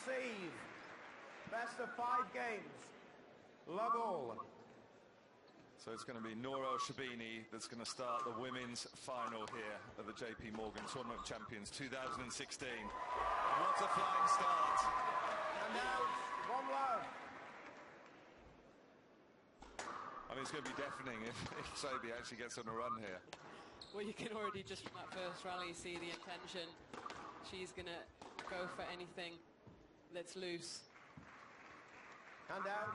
receive. Best of 5 games. Love all. So it's going to be Nour El Sherbini that's going to start the women's final here at the J.P.Morgan Tournament Champions 2016. And what a flying start. And now, 1 love. I mean, it's going to be deafening if Sobhy actually gets on a run here. Well, you can already just from that first rally see the intention. She's going to go for anything that's loose. And out,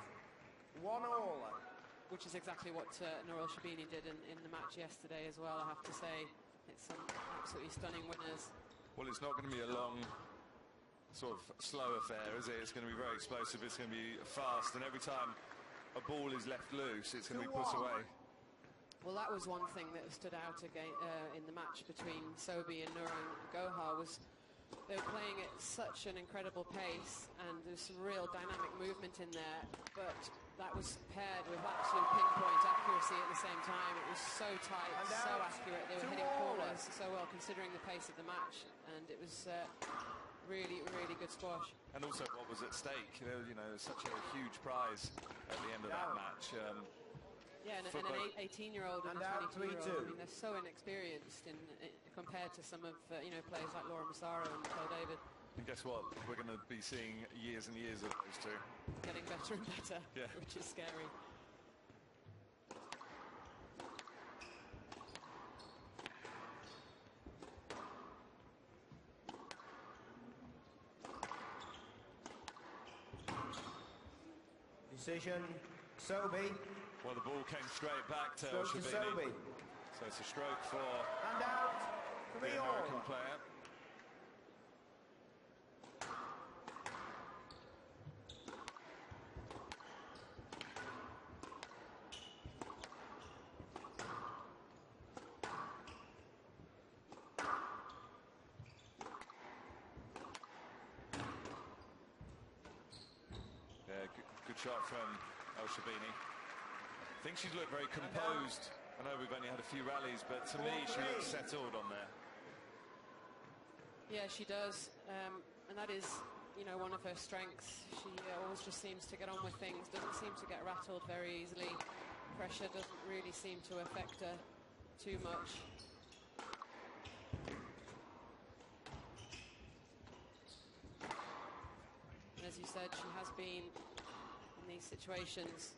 1-all. Which is exactly what Nour El Sherbini did in the match yesterday as well, I have to say. It's some absolutely stunning winners. Well, it's not going to be a long, sort of slow affair, is it? It's going to be very explosive, it's going to be fast, and every time a ball is left loose, it's going to be put away. Well, that was one thing that stood out again in the match between Sobhy and Nour and Gohar was they were playing at such an incredible pace, and there's some real dynamic movement in there, but that was paired with absolute pinpoint accuracy at the same time. It was so tight, so accurate. They were hitting corners so well considering the pace of the match, and it was really, really good squash. And also what was at stake, you know, such a huge prize at the end of that match. Yeah, and an 18-year-old and a 22-year-old. I mean, they're so inexperienced compared to some of players like Laura Massaro and Pearl David. And guess what? We're going to be seeing years and years of those two. Getting better and better, yeah. Which is scary. Decision, Sobhy. Well, the ball came straight back to El Sherbini. So it's a stroke for and out, the American player. Yeah, good shot from El Sherbini. I think she's looked very composed. I know we've only had a few rallies, but to me she looks settled on there. Yeah, she does, and that is, one of her strengths. She always just seems to get on with things, doesn't seem to get rattled very easily. Pressure doesn't really seem to affect her too much. And as you said, she has been in these situations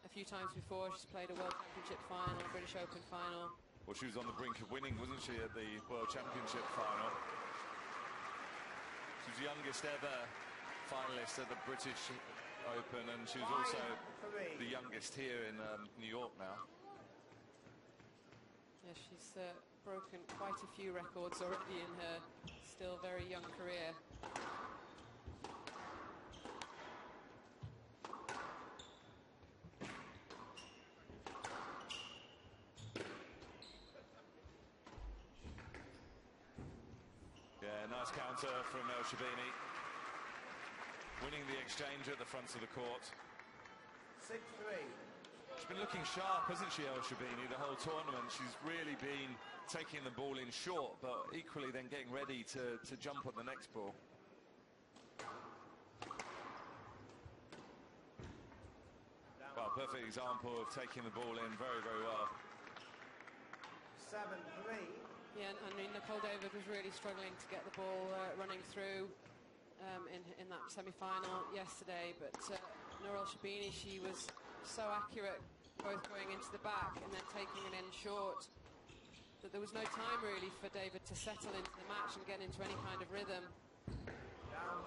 a few times before. She's played a World Championship final, a British Open final. Well, she was on the brink of winning, wasn't she, at the World Championship final? She was the youngest ever finalist at the British Open, and she was also the youngest here in New York now. Yeah, she's broken quite a few records already in her still very young career. Yeah, nice counter from El Sherbini. Winning the exchange at the front of the court. 6-3. She's been looking sharp, hasn't she, El Sherbini, the whole tournament. She's really been taking the ball in short, but equally then getting ready to jump on the next ball. Well, perfect example of taking the ball in very, very well. 7-3. Yeah, I mean, Nicole David was really struggling to get the ball running through in that semi-final yesterday, but Nour El Sherbini, she was so accurate, both going into the back and then taking it in short, that there was no time really for David to settle into the match and get into any kind of rhythm. Down.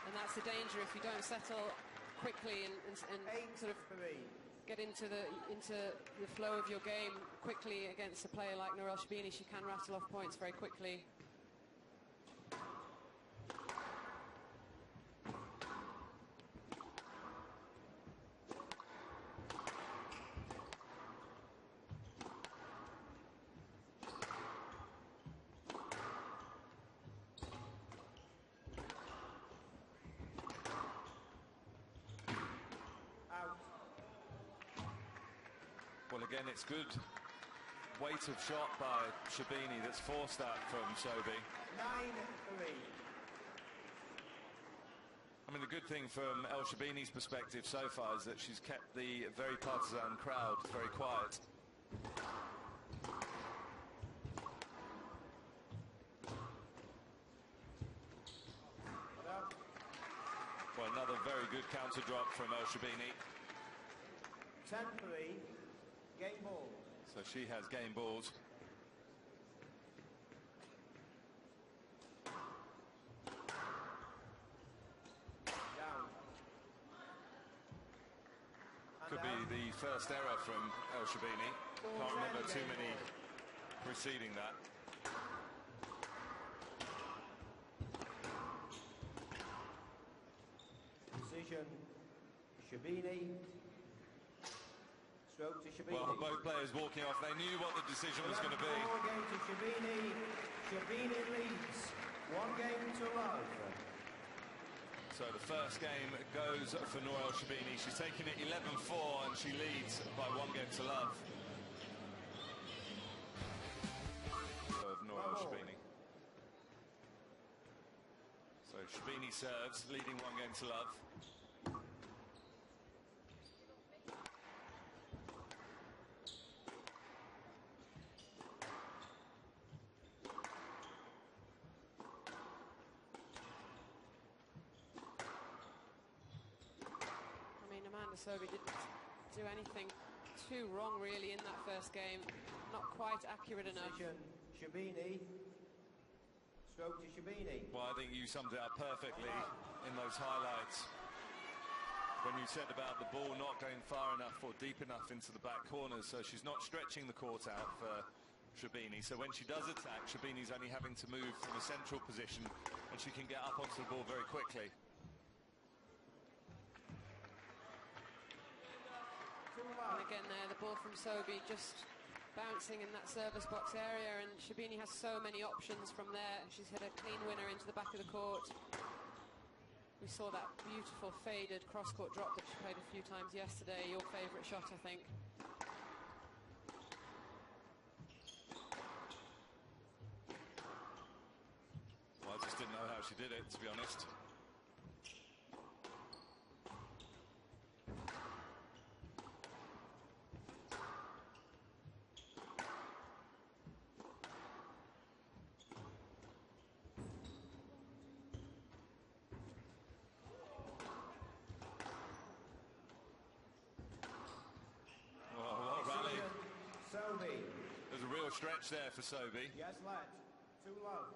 And that's the danger if you don't settle quickly and sort of get into the flow of your game quickly against a player like Nour El Sherbini. She can rattle off points very quickly. Out. Well, again, it's good weight of shot by Sherbini that's forced that from Sobhy. 9-3. I mean, the good thing from El Sherbini's perspective so far is that she's kept the very partisan crowd very quiet. Well, another very good counter drop from El Sherbini. 10-3, game ball. So she has game balls. Down. Could be the first error from El Sherbini. Can't remember too many preceding that. Decision, Sherbini. Stroke to Sherbini. Well, both players walking off. They knew what the decision was going to be. 4 game to Sherbini. Sherbini leads 1 game to love. So the first game goes for Nour El Sherbini. She's taken it 11-4 and she leads by 1 game to love. Of Nour El Sherbini. So Sherbini serves, leading 1 game to love. Sobhy didn't do anything too wrong really in that first game. Not quite accurate enough. Sherbini. Stroke to Sherbini. Well, I think you summed it up perfectly in those highlights. When you said about the ball not going far enough or deep enough into the back corners, so she's not stretching the court out for Sherbini. So when she does attack, Sherbini's only having to move from a central position and she can get up onto the ball very quickly. And again there, the ball from Sobhy just bouncing in that service box area, and Sherbini has so many options from there. She's hit a clean winner into the back of the court. We saw that beautiful faded cross-court drop that she played a few times yesterday, your favourite shot, I think. Well, I just didn't know how she did it, to be honest. Sobhy. There's a real stretch there for Sobhy. Yes, let. Too low.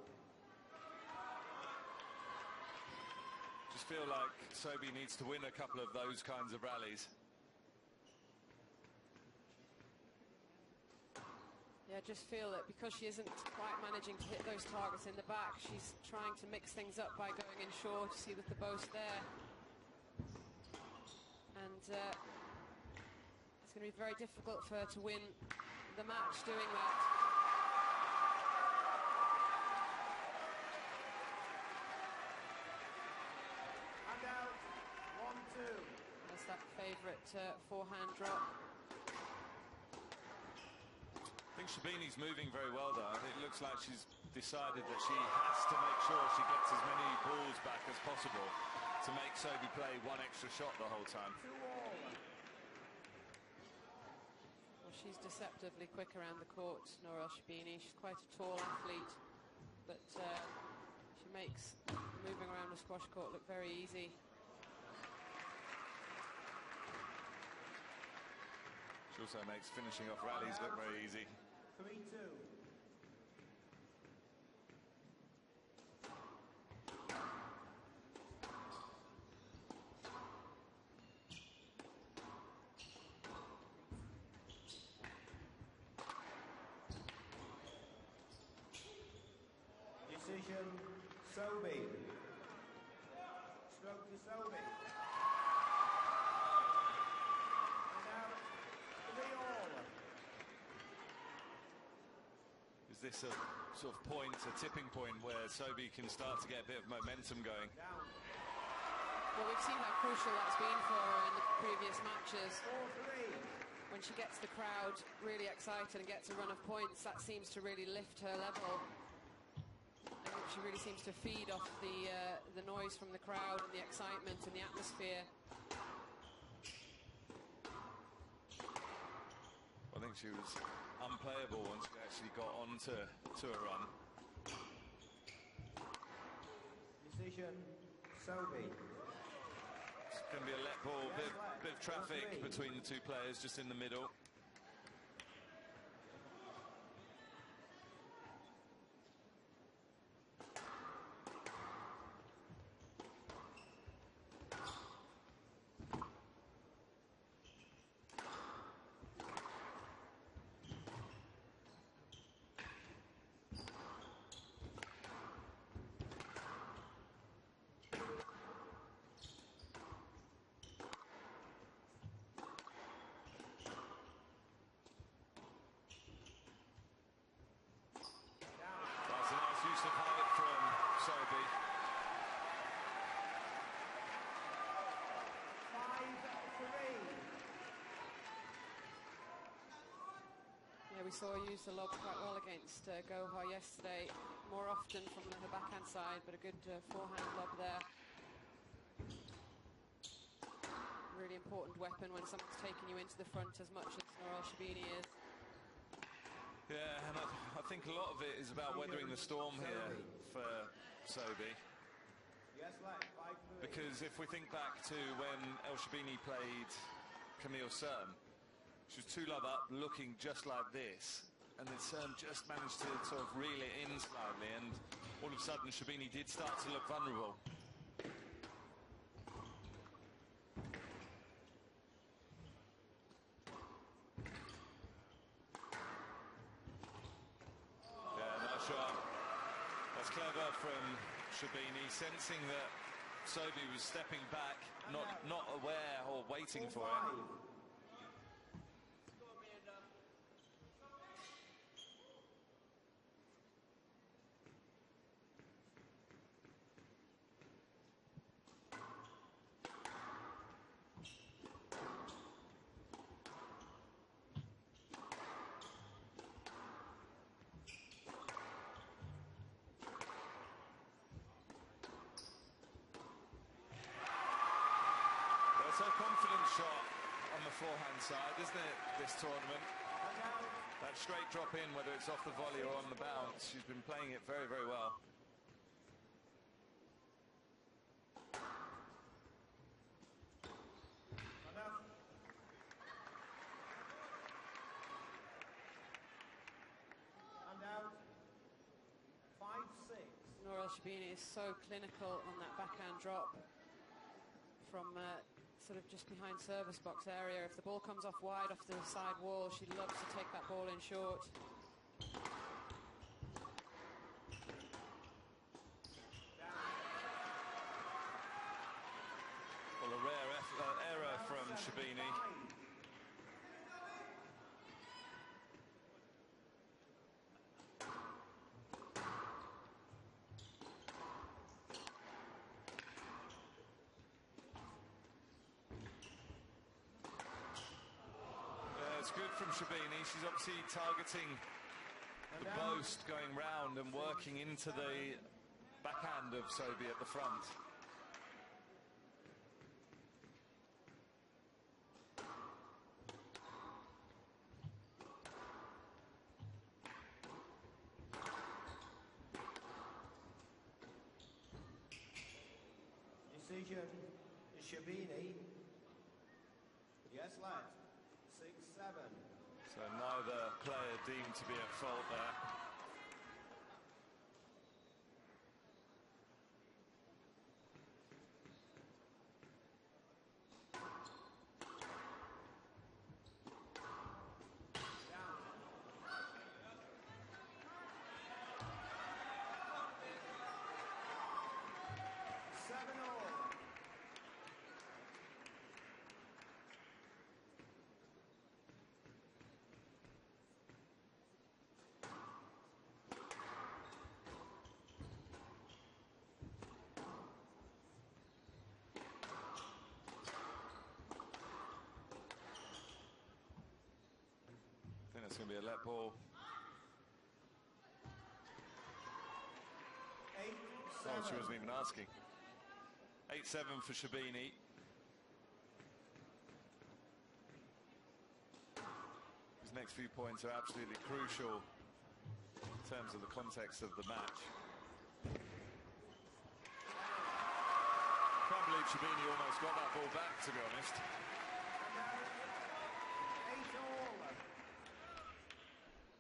Just feel like Sobhy needs to win a couple of those kinds of rallies. Yeah, just feel that because she isn't quite managing to hit those targets in the back, she's trying to mix things up by going in short. You see with the boast there. And it's going to be very difficult for her to win the match doing that. And out. 1-2. That's that favourite forehand drop. I think Sherbini's moving very well though. It looks like she's decided that she has to make sure she gets as many balls back as possible to make Sobhy play 1 extra shot the whole time. 2-all. Well, she's deceptively quick around the court, Nour El Sherbini. She's quite a tall athlete, but she makes moving around the squash court look very easy. She also makes finishing off rallies look very easy. 3-2. Decision, Sobhy. Stroke to Sobhy. And out, 3-all. Is this a sort of point, a tipping point where Sobhy can start to get a bit of momentum going? Down. Well, we've seen how crucial that's been for her in the previous matches. 4-3. When she gets the crowd really excited and gets a run of points, that seems to really lift her level. And she really seems to feed off the of noise from the crowd and the excitement and the atmosphere. I think she was unplayable once she actually got onto a run. Decision, Sobhy. It's going to be a let ball, bit of traffic between the two players just in the middle. Of height from Sobhy. 5-3. Yeah, we saw her use the lob quite well against Gohar yesterday, more often from her backhand side, but a good forehand lob there. Really important weapon when someone's taking you into the front as much as Nour El Sherbini is. Yeah, and I think a lot of it is about weathering the storm here for Sobhy. Yes, left, 5-3. Because if we think back to when El Sherbini played Camille Serm, she was 2 love up, looking just like this, and then Serm just managed to sort of reel it in slightly, and all of a sudden Sherbini did start to look vulnerable. Clever from Sherbini, sensing that Sobhy was stepping back, not aware or waiting for it. It's a confident shot on the forehand side, isn't it, this tournament? That straight drop in, whether it's off the volley or on the bounce, she's been playing it very, very well. And out. 5-6. Nour El Sherbini is so clinical on that backhand drop from sort of just behind service box area. If the ball comes off wide off the side wall, she loves to take that ball in short. Well, a rare error from Sherbini. It's good from Sherbini. She's obviously targeting the post going round and working into the backhand of Sobhy at the front. Decision, Sherbini. Yes, left. 6-7. So neither player deemed to be at fault there. It's going to be a let ball. 8-7. Oh, she wasn't even asking. 8-7 for Sherbini. His next few points are absolutely crucial in terms of the context of the match. Can't believe Sherbini almost got that ball back, to be honest.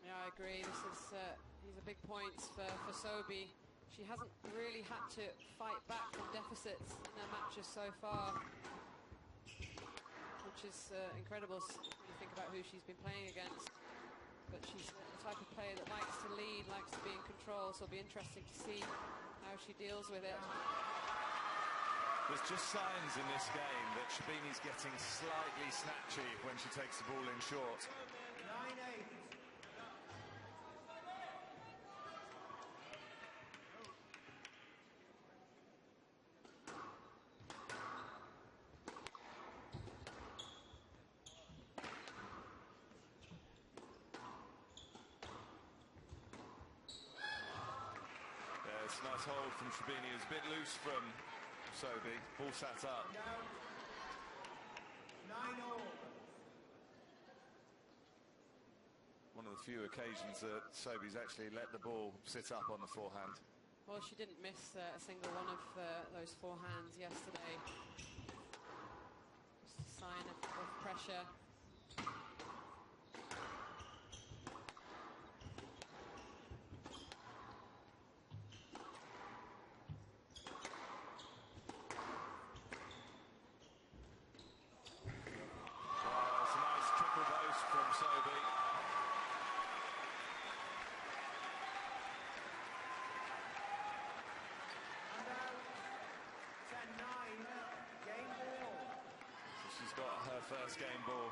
Yeah, I agree. This is these are big points for Sobhy. She hasn't really had to fight back from deficits in their matches so far, which is incredible when you think about who she's been playing against. But she's the type of player that likes to lead, likes to be in control, so it'll be interesting to see how she deals with it. There's just signs in this game that Sherbini's getting slightly snatchy when she takes the ball in short. 9-8. It's a nice hold from Sherbini. It's a bit loose from Sobhy. Ball sat up. 9-all. One of the few occasions that Sobhy's actually let the ball sit up on the forehand. Well, she didn't miss a single one of those forehands yesterday. Just a sign of pressure. First game ball.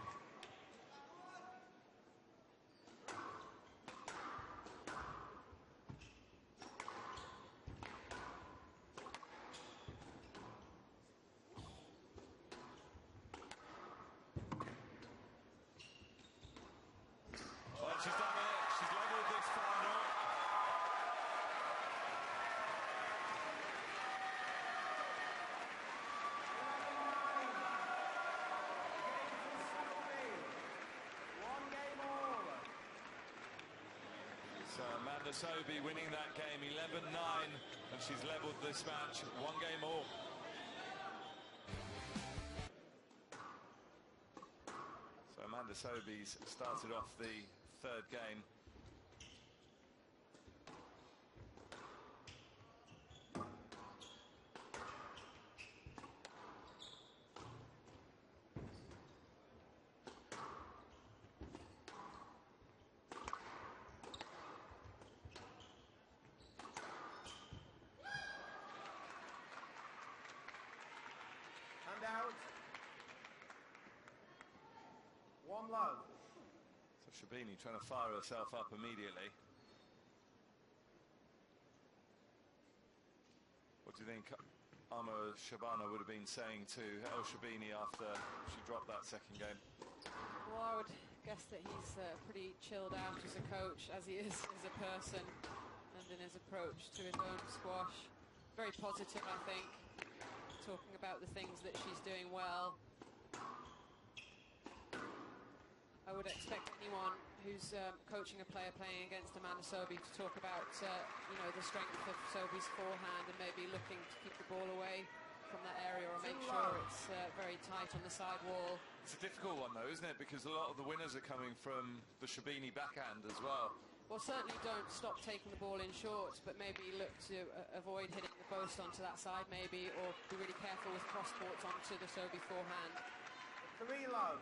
Well, she's done it. She's leveled this final. Sobhy winning that game 11-9, and she's leveled this match 1 game all. So Amanda Sobhy's started off the 3rd game. Out. 1 low. So Sherbini trying to fire herself up immediately. What do you think Nour El Sherbini would have been saying to El Sherbini after she dropped that 2nd game? Well, I would guess that he's pretty chilled out as a coach, as he is as a person, and in his approach to his own squash. Very positive, I think. Talking about the things that she's doing well. I would expect anyone who's coaching a player playing against Amanda Sobhy to talk about you know, the strength of Sobhy's forehand and maybe looking to keep the ball away from that area or make sure it's very tight on the side wall. It's a difficult one though, isn't it? Because a lot of the winners are coming from the Sherbini backhand as well. Well, certainly don't stop taking the ball in short, but maybe look to avoid hitting the post onto that side maybe, or be really careful with cross courts onto the Sobhy forehand. 3 low.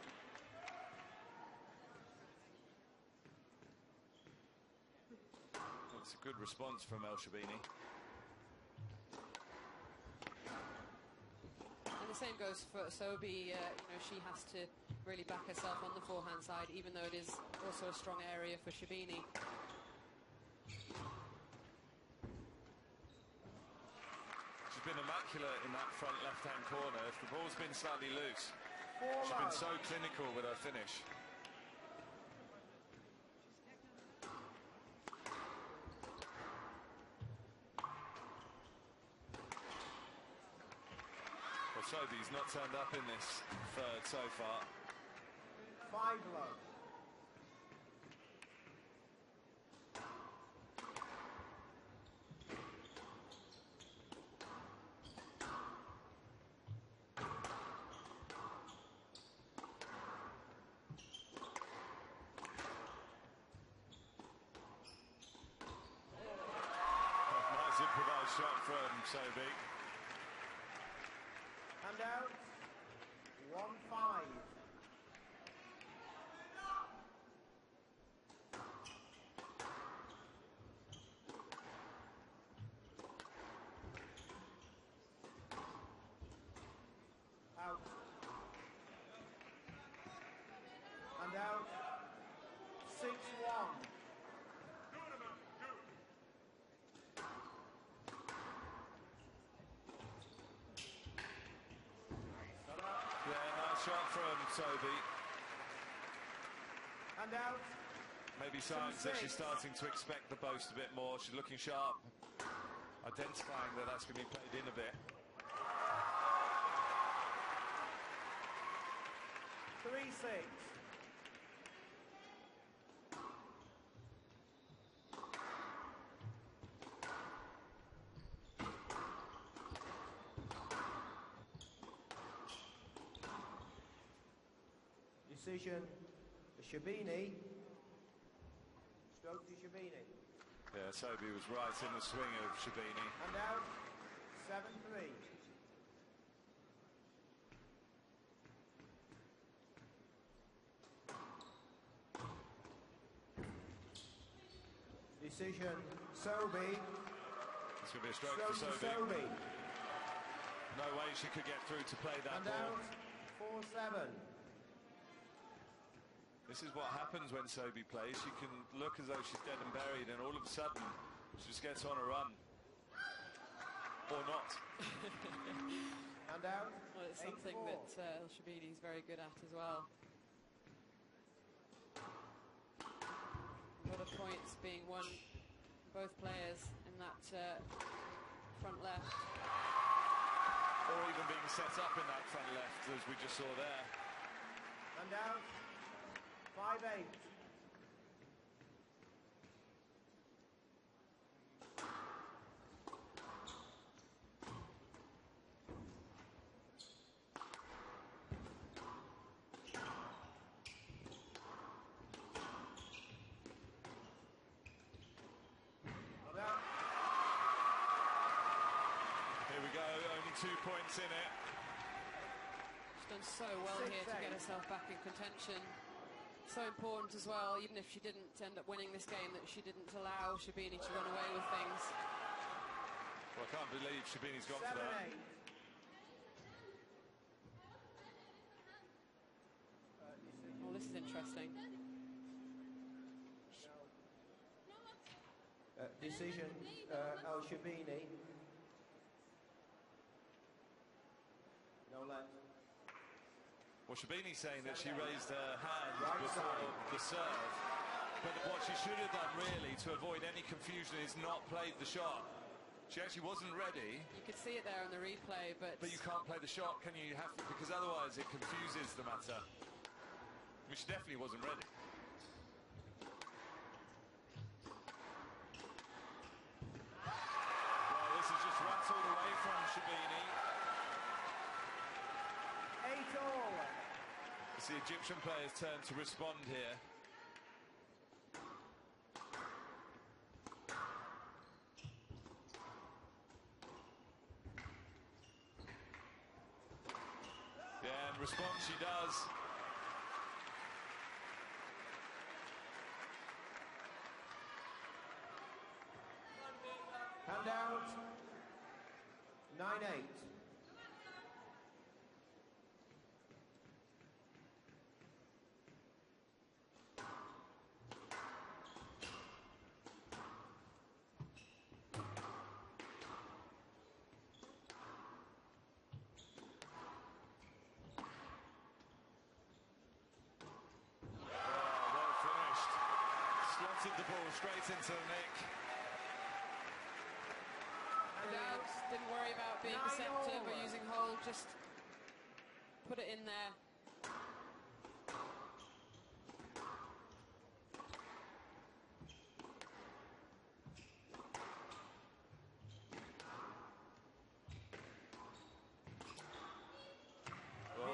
It's a good response from El Sherbini. And the same goes for Sobhy. You know, she has to really back herself on the forehand side, even though it is also a strong area for Sherbini. She's been immaculate in that front left-hand corner. If the ball's been slightly loose, 4 she's low. been so clinical with her finish. Sobhy's not turned up in this third so far. 5 love. Nice improvised shot from Sobhy. And out. 1-5. Out. And out. 6-1. Shot from Sobhy. And out. Maybe signs that she's starting to expect the boast a bit more. She's looking sharp, identifying that that's going to be played in a bit. 3-6. Decision, Sherbini. Stroke to Sherbini. Yeah, Sobhy was right in the swing of Sherbini. And out, 7-3. Decision, Sobhy. It's going to be a stroke for Sobhy. No way she could get through to play that and ball. Out, 4-7. This is what happens when Sobhy plays. She can look as though she's dead and buried, and all of a sudden, she just gets on a run. Or not. And out. Well, it's something that El Sherbini is very good at as well. A lot of points being won, both players in that front left. Or even being set up in that front left, as we just saw there. And out. 5-8. Here we go, only 2 points in it. She's done so well here to get herself back in contention. So important as well, even if she didn't end up winning this game, that she didn't allow Sherbini to run away with things. Well, I can't believe Sherbini's gone for that. 7-8. Well, this is interesting. Decision, El Sherbini. No let. Well, Sherbini's saying that she raised her hand before the serve, but what she should have done really to avoid any confusion is not played the shot. She actually wasn't ready. You could see it there on the replay, but you can't play the shot, can you? You have to, because otherwise it confuses the matter. I mean, she definitely wasn't ready. Well, this is just rattled away from Sherbini. 8-all. It's the Egyptian players' turn to respond here. Yeah, and respond she does. Hand out. 9-8. Slotted the ball straight into the nick. and out. Didn't worry about being deceptive or using hold, just put it in there.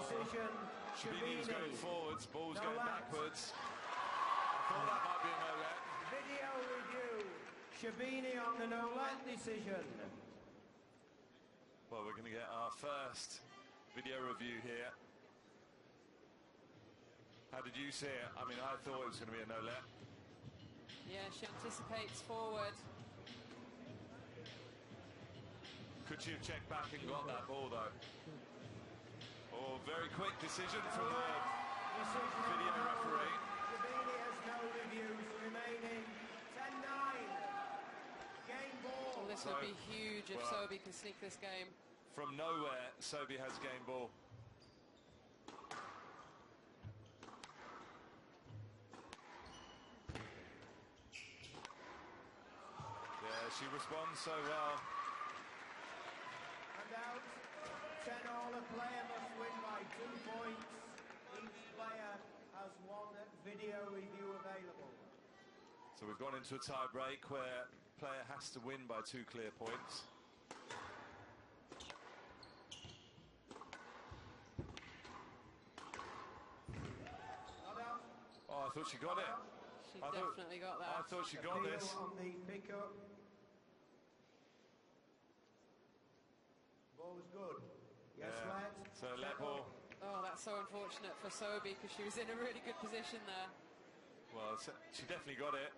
Decision. Sherbini's going forwards, ball's No going left. backwards. I thought that might be a no-let. Video review. Sherbini on the no-let decision. Well, we're going to get our first video review here. How did you see it? I mean, I thought it was going to be a no-let. Yeah, she anticipates forward. Could she have checked back and got that ball, though? Oh, very quick decision from the video referee. Sherbini has no reviews remaining. 10-9. Game ball. Well, this would be huge if Sobhy can sneak this game. From nowhere, Sobhy has game ball. Yeah, she responds so well. And out. 10-all. A player must win by 2 points. Each player has one video review available. So we've gone into a tie break where player has to win by 2 clear points. Oh, I thought she got it. She definitely got that. I thought she got this. On the pickup. Ball was good. Yes, right. So let ball. Oh, that's so unfortunate for Sobhy because she was in a really good position there. Well, she definitely got it.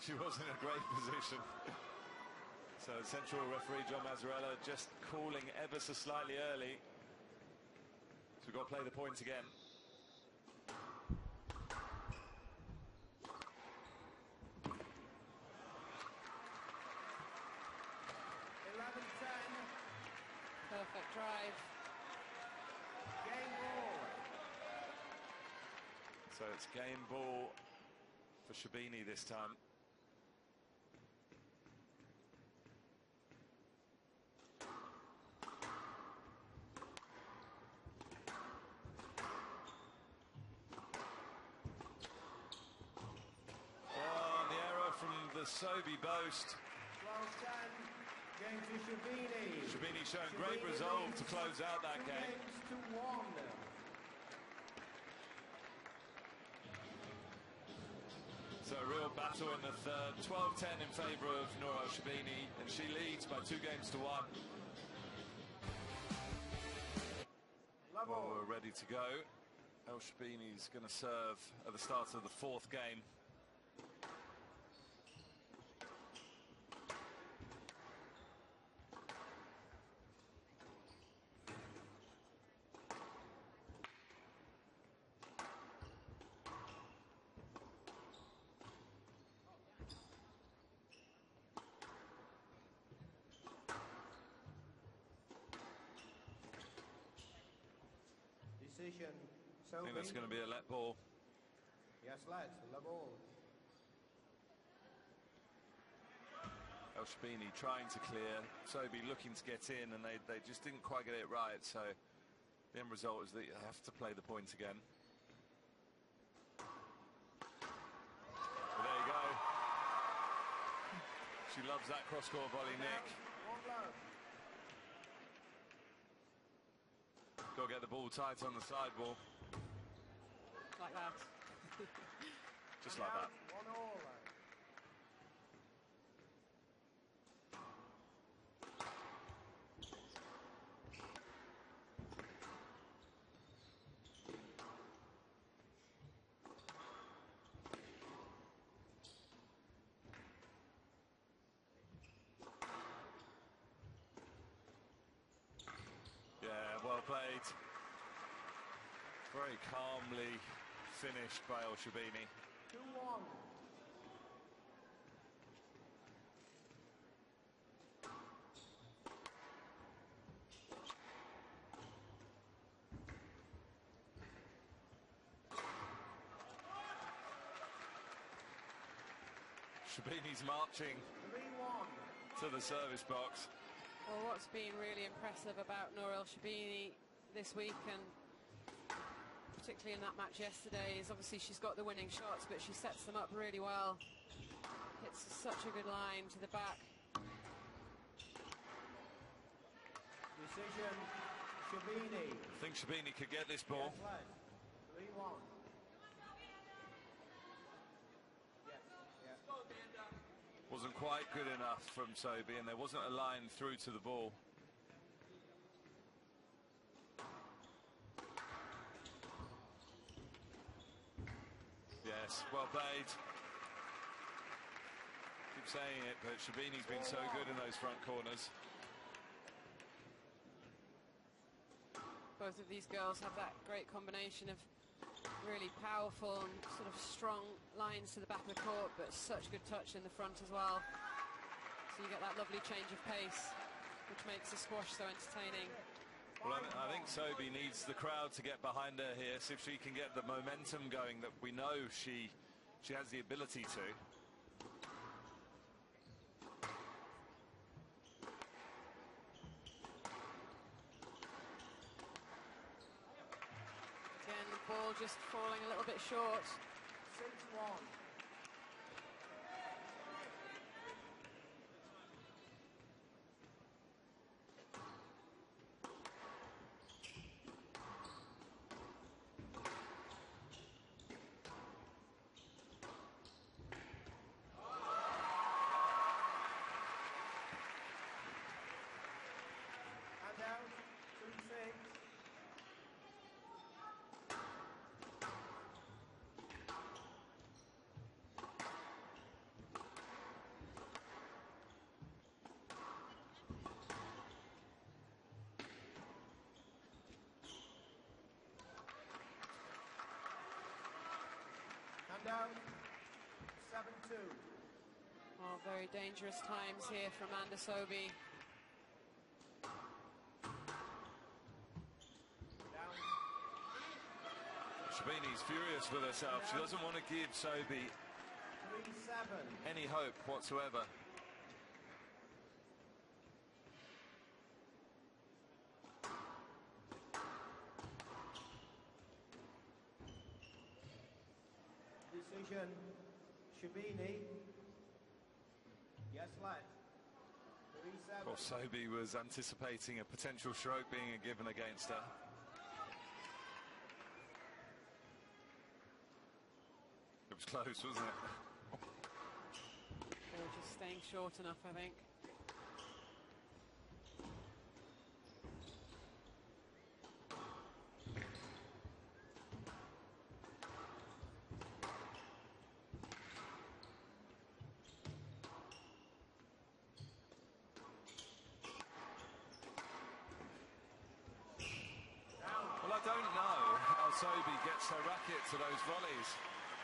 She was in a great position. So central referee John Mazzarella just calling ever so slightly early. So we've got to play the points again. Perfect drive. Game ball. So it's game ball for Sherbini this time. Oh, the error from the Sobhy boast. 12-10. Game to Sherbini. Sherbini showing great resolve to close out that game. Games to 1. So a real battle in the third. 12-10 in favour of Nour El Sherbini, and she leads by 2 games to 1. Well, we're ready to go. El Sherbini's going to serve at the start of the 4th game. Decision. I think that's going to be a let ball. Yes, let ball. El Sherbini trying to clear, Sobhy looking to get in, and they just didn't quite get it right, so the end result is that you have to play the points again. But there you go. She loves that cross-court volley, Nick. Got to get the ball tight on the sidewall. Like that. Just like that. 1-all. Yeah, well played. Very calmly finished by El Sherbini. 2-1. Sherbini's marching 3-1. to the service box. Well, what's been really impressive about Nour El Sherbini this week, and particularly in that match yesterday, is obviously she's got the winning shots, but she sets them up really well. Hits such a good line to the back. Decision, Sherbini. I think Sherbini could get this ball. Yes, lad. 3-1. Yes, yeah. Wasn't quite good enough from Sobhy, and there wasn't a line through to the ball. Yes, well played. Keep saying it, but Sherbini's been so good in those front corners. Both of these girls have that great combination of really powerful and sort of strong lines to the back of the court, but such good touch in the front as well. So you get that lovely change of pace, which makes the squash so entertaining. Well, I think Sobhy needs the crowd to get behind her here, see if she can get the momentum going that we know she has the ability to. Again, the ball just falling a little bit short. 6-1. Down 7-2. Oh, very dangerous times here for Amanda Sobhy. Sherbini's furious with herself. She doesn't want to give Sobhy 3-7. any hope whatsoever. Decision, Sherbini. Yes, lad. 3-7. Of course, Sobhy was anticipating a potential stroke being given against her. It was close, wasn't it? They were just staying short enough, I think. Well, I don't know how Sobhy gets her racket to those volleys.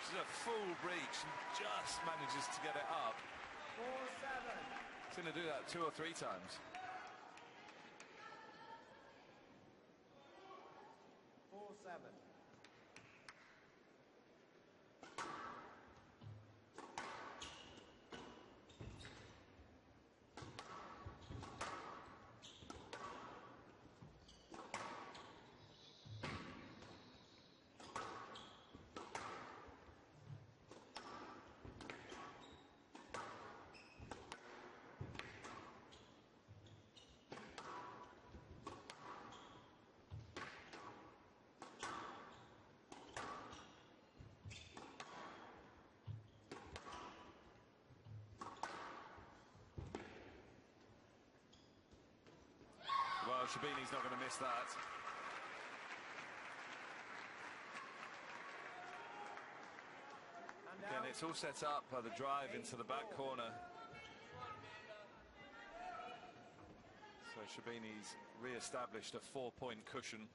She's a full breach and just manages to get it up. 4-7. She's going to do that 2 or 3 times. 4-7. Well, Sherbini's not going to miss that. Again, it's all set up by the drive into the back corner. So Sherbini's re-established a 4-point cushion.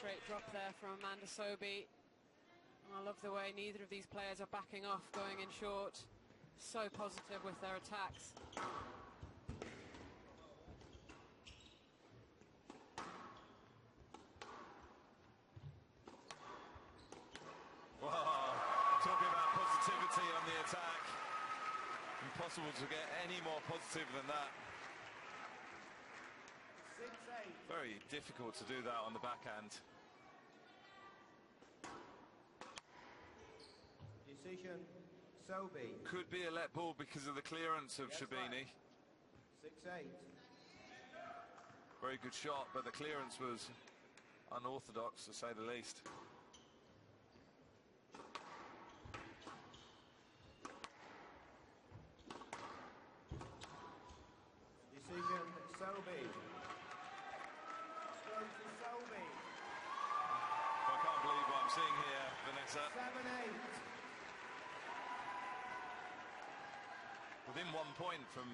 Straight drop there from Amanda Sobhy. I love the way neither of these players are backing off, going in short. So positive with their attacks. Wow, talking about positivity on the attack. Impossible to get any more positive than that. 6-8. Very difficult to do that on the backhand. Decision, Sobhy. Could be a let ball because of the clearance of Sherbini. 6-8. Very good shot, but the clearance was unorthodox, to say the least. Decision, Sobhy. Stroke to Sobhy. I can't believe what I'm seeing here, Vanessa. 7-8. Within 1 point from,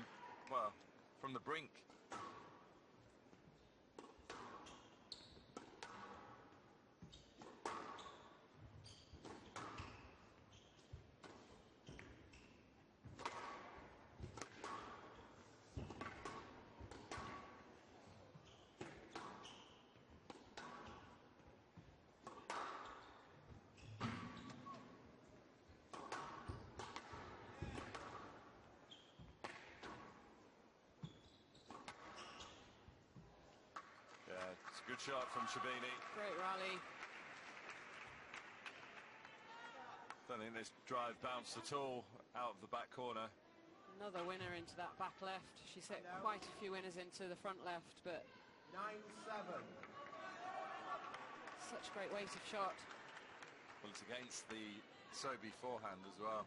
well, from the brink. It's a good shot from Sherbini. Great rally. Don't think this drive bounced at all out of the back corner. Another winner into that back left. She set quite a few winners into the front left, but 9-7. such great weight of shot. Well, it's against the Sobhy forehand as well.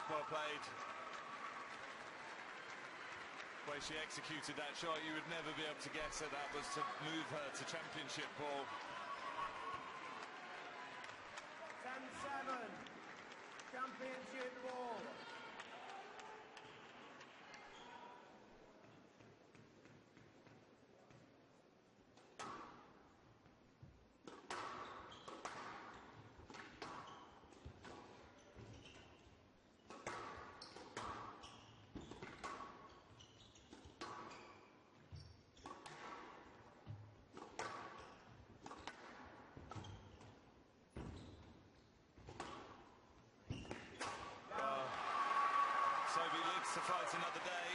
Well played. The way she executed that shot, you would never be able to guess that that was to move her to championship ball. 10-7. Championship ball. Sobhy lives to fight another day.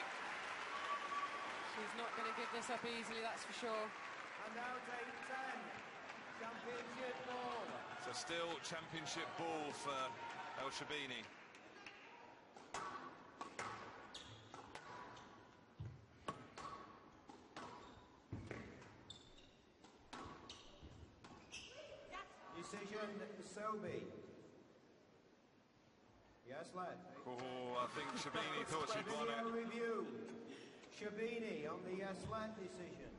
She's not going to give this up easily, that's for sure. And now 8-10. Championship ball. So still championship ball for El Sherbini. Decision, Sobhy. Yes, lad. Oh, I think Sherbini thought she'd won Video it. review. Sherbini on the yes, lad decision.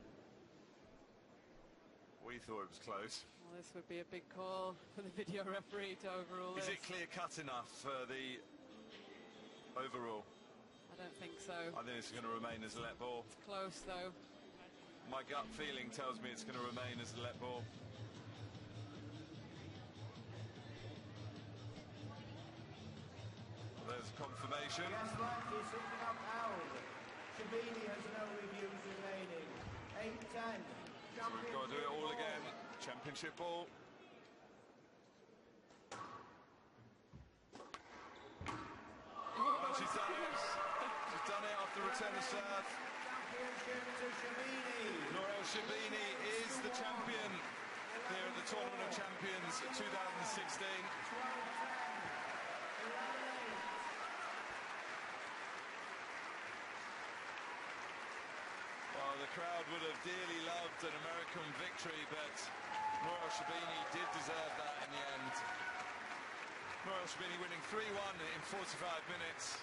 We thought it was close. Well, this would be a big call for the video referee to overrule Is this. it clear-cut enough for the overrule? I don't think so. I think it's going to remain as a let ball. It's close, though. My gut feeling tells me it's going to remain as a let ball. There's confirmation. Yes, lad, decision upheld. Sherbini has no reviews remaining. 8-10. So we've got to do it all again. Championship ball. Oh, she's done it. She's done it off the return of serve. Championship to Sherbini. Nour El Sherbini is the champion here at the Tournament of Champions 2016. 12-10. crowd would have dearly loved an American victory, but Nour El Sherbini did deserve that in the end. Nour El Sherbini winning 3-1 in 45 minutes.